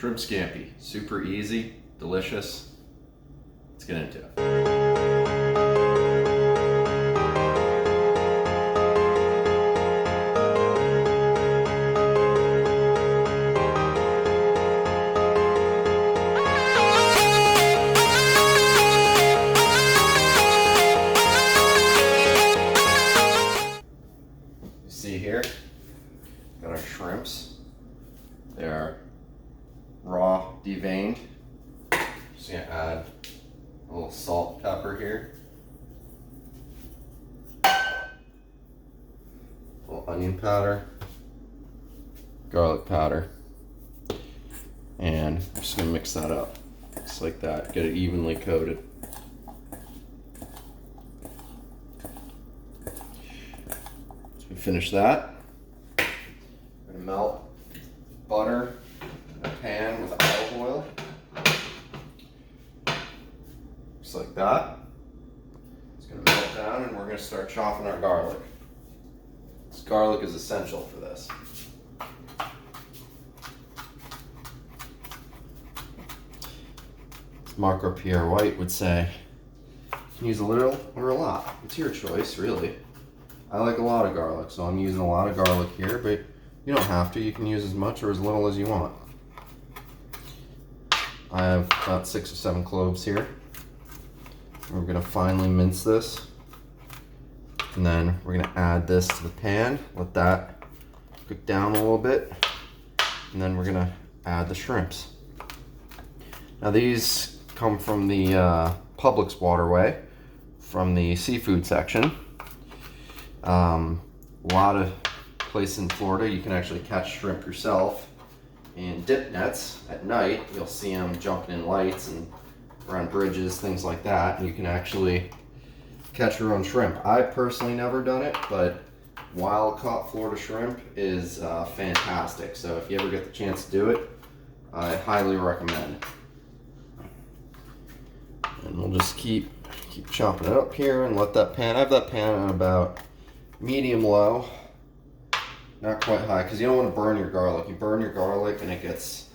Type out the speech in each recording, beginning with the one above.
Shrimp scampi, super easy, delicious. Let's get into it. You see here, got our shrimps. They are raw, deveined. Just gonna add a little salt, pepper here. A little onion powder, garlic powder, and I'm just gonna mix that up, just like that. Get it evenly coated. Once we finish that, I'm gonna melt butter in a pan with olive oil, just like that. It's going to melt down and we're going to start chopping our garlic. This garlic is essential for this. As Marco Pierre White would say, you can use a little or a lot. It's your choice, really. I like a lot of garlic, so I'm using a lot of garlic here, but you don't have to. You can use as much or as little as you want. I have about 6 or 7 cloves here. We're going to finely mince this. And then we're going to add this to the pan. Let that cook down a little bit. And then we're going to add the shrimps. Now these come from the Publix waterway, from the seafood section. A lot of places in Florida you can actually catch shrimp yourself in dip nets at night. You'll see them jumping in lights and around bridges, things like that, and you can actually catch your own shrimp. I've personally never done it, but wild caught Florida shrimp is fantastic. So if you ever get the chance to do it, I highly recommend. And we'll just keep chopping it up here and let that pan, I have that pan on about medium low. Not quite high, because you don't want to burn your garlic. You burn your garlic and it gets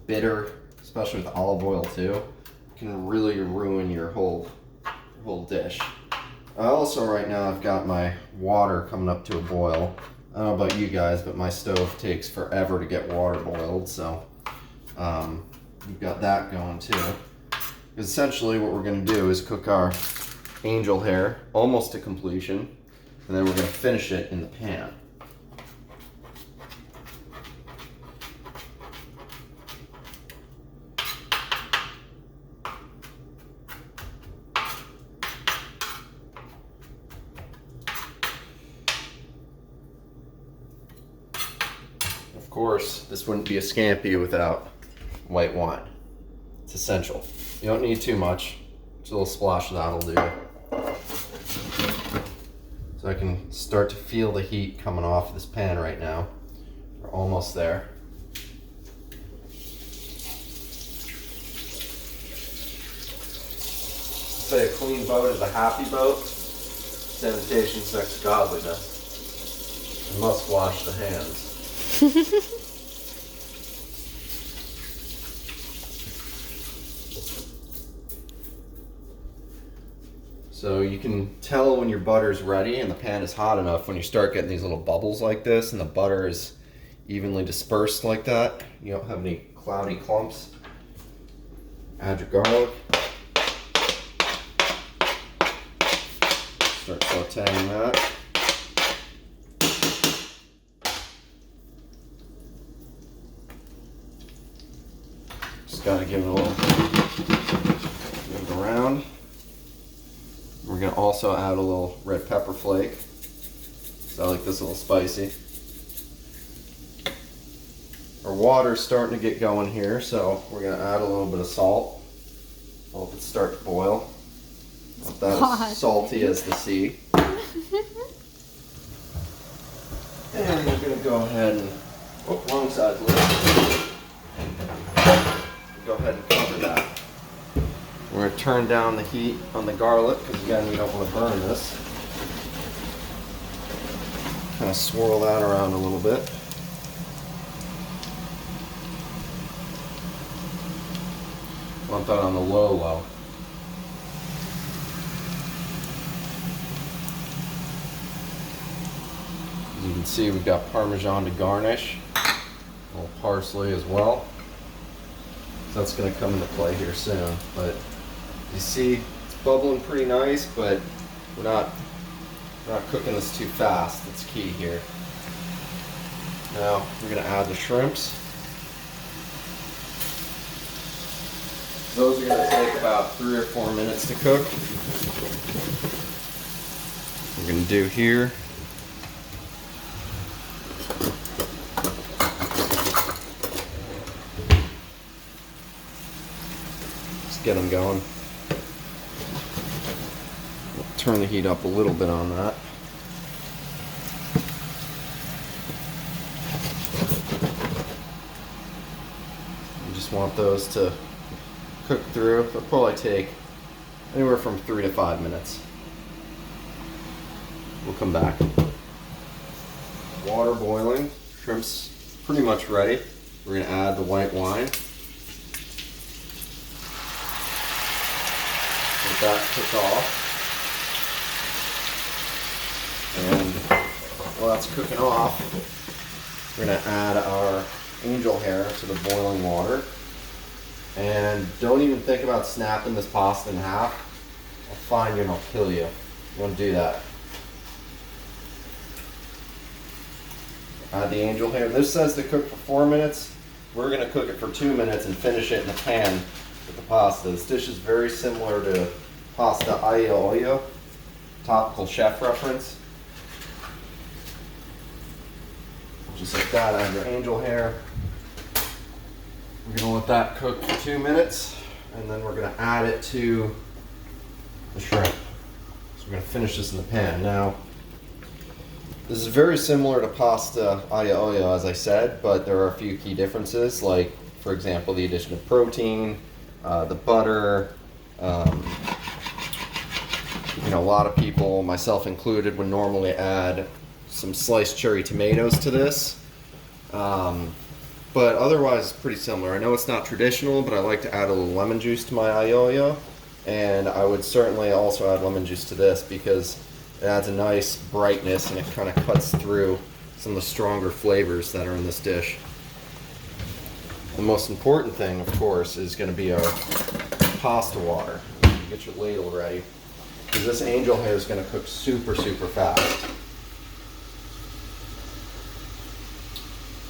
bitter, especially with olive oil too. It can really ruin your whole dish. Also right now I've got my water coming up to a boil. I don't know about you guys, but my stove takes forever to get water boiled, so we've got that going too. Because essentially what we're going to do is cook our angel hair almost to completion, and then we're going to finish it in the pan. Of course, this wouldn't be a scampi without white wine. It's essential. You don't need too much. Just a little splash of that'll do. So I can start to feel the heat coming off of this pan right now. We're almost there. Say a clean boat is a happy boat. Sanitation's next to godliness. You must wash the hands. So you can tell when your butter's ready and the pan is hot enough when you start getting these little bubbles like this and the butter is evenly dispersed like that. You don't have any cloudy clumps. Add your garlic. Start sauteing that. Just gotta give it a little move around. We're gonna also add a little red pepper flake. So I like this a little spicy. Our water's starting to get going here, so we're gonna add a little bit of salt. I'll let it start to boil. Not that as salty as the sea. And we're gonna go ahead and, wrong side, go ahead and cover that. We're going to turn down the heat on the garlic because again we don't want to burn this. Kind of swirl that around a little bit. Want that on the low. As you can see, we've got Parmesan to garnish, a little parsley as well. So that's going to come into play here soon. But you see, it's bubbling pretty nice, but we're not cooking this too fast. That's key here. Now we're going to add the shrimps. Those are going to take about 3 or 4 minutes to cook. What we're going to do here, just get them going. Turn the heat up a little bit on that. You just want those to cook through. They'll probably take anywhere from 3 to 5 minutes. We'll come back. Water boiling, shrimp's pretty much ready. We're going to add the white wine. Let that cook off. And while that's cooking off, we're going to add our angel hair to the boiling water. And don't even think about snapping this pasta in half. I'll find you and I'll kill you. You want to do that. Add the angel hair. This says to cook for 4 minutes. We're going to cook it for 2 minutes and finish it in the pan with the pasta. This dish is very similar to pasta aglio olio, topical chef reference. Just like that, add your angel hair. We're going to let that cook for 2 minutes, and then we're going to add it to the shrimp. So we're going to finish this in the pan. Now, this is very similar to pasta aglio olio, as I said, but there are a few key differences, like, for example, the addition of protein, the butter. You know, a lot of people, myself included, would normally add some sliced cherry tomatoes to this. But otherwise, it's pretty similar. I know it's not traditional, but I like to add a little lemon juice to my aglio olio. And I would certainly also add lemon juice to this because it adds a nice brightness and it kind of cuts through some of the stronger flavors that are in this dish. The most important thing, of course, is going to be our pasta water. Get your ladle ready, because this angel hair is going to cook super, super fast.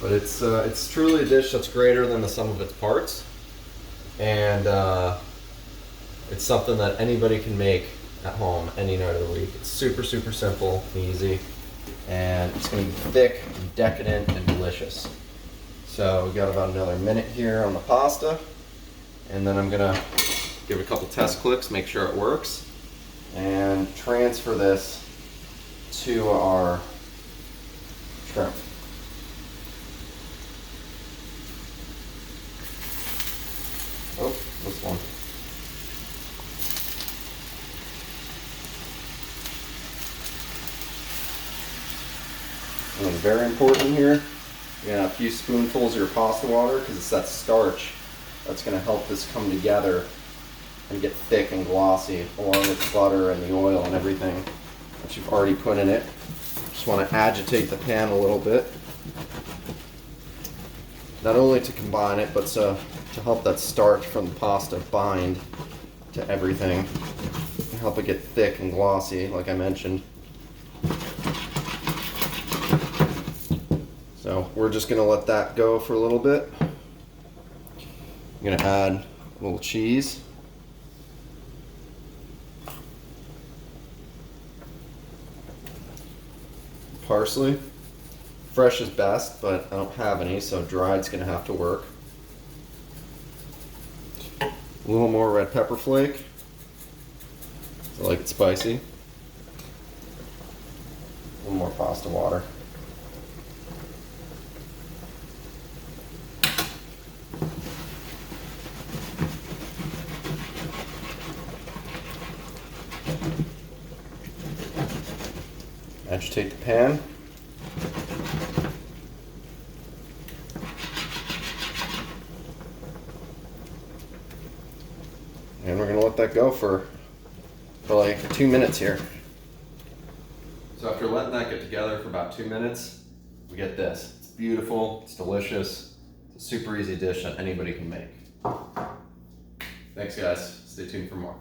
But it's truly a dish that's greater than the sum of its parts, and it's something that anybody can make at home any night of the week. It's super, super simple and easy, and it's going to be thick, and decadent, and delicious. So we got about another minute here on the pasta, and then I'm going to give it a couple test clicks, make sure it works, and transfer this to our shrimp. Oh, this one. And very important here, you're gonna have a few spoonfuls of your pasta water because it's that starch that's gonna help this come together and get thick and glossy, along with the butter and the oil and everything that you've already put in it. Just want to agitate the pan a little bit, not only to combine it, but to help that starch from the pasta bind to everything and help it get thick and glossy, like I mentioned. So we're just going to let that go for a little bit. I'm going to add a little cheese. Parsley. Fresh is best, but I don't have any, so dried's going to have to work. A little more red pepper flake. I like it spicy. A little more pasta water. Agitate the pan. And we're gonna let that go for like 2 minutes here. So after letting that get together for about 2 minutes, we get this. It's beautiful, it's delicious, it's a super easy dish that anybody can make. Thanks guys, stay tuned for more.